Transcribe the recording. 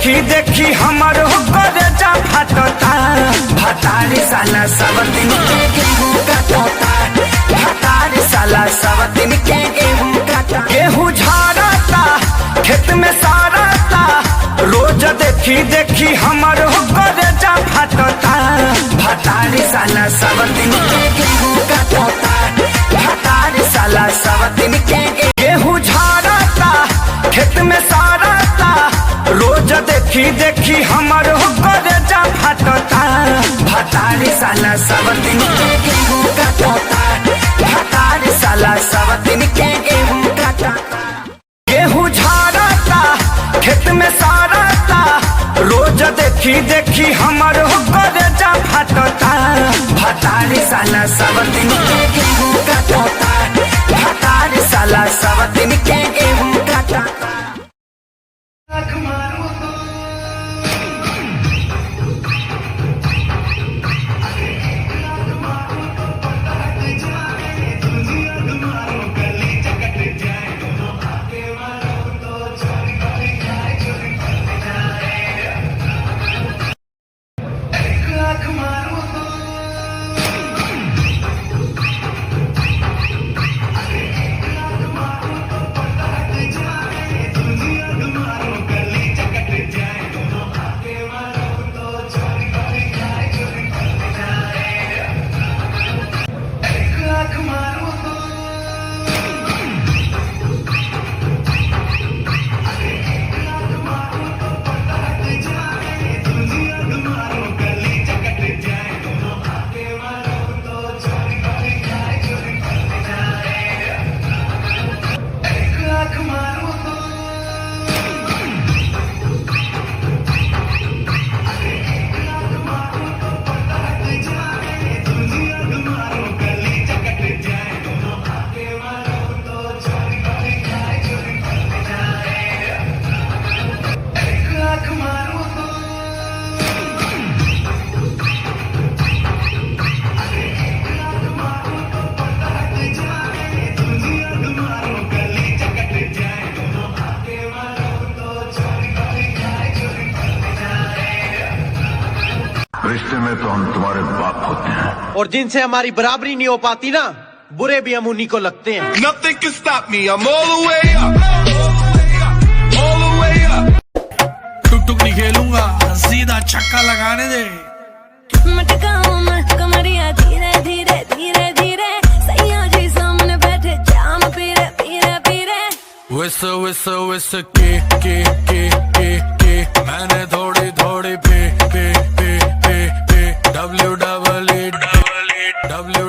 देखी देखी हमर होकर जा फटता भतारी साला सब दिन के गेहूं काटता भतारी साला सब दिन के गेहूं काटता गेहूं झाड़ता खेत में सारता रोज देखी देखी हमर होकर जा फटता भतारी साला सब दिन के गेहूं काटता भतारी साला सब दिन के गेहूं झाड़ता खेत में सारता रोज देखी देखी हमर होकर जा फटता भतारी साला सब दिन के गेहूं काटता भतारी साला सब दिन के गेहूं काटता गेहूं झाड़ता खेत में सारता रोज देखी देखी हमर होकर जा फटता भतारी साला सब दिन के गेहूं काटता भतारी साला सब दिन के गेहूं काटता रिश्ते में तो हम तुम्हारे बाप होते हैं और जिनसे हमारी बराबरी नहीं हो पाती ना बुरे भी हम उन्हीं को लगते हैं। Nothing can stop me, I'm all the way up, all the way up। टुक टुक नहीं खेलूंगा, सीधा छक्का लगाने दे। मटकाऊं मैं कमरिया धीरे धीरे धीरे धीरे सैया जी सामने बैठे जाम पीरे पीरे पीरे विस विस विस के मैंने थोड़ी थोड़ी पे डब्ल्यू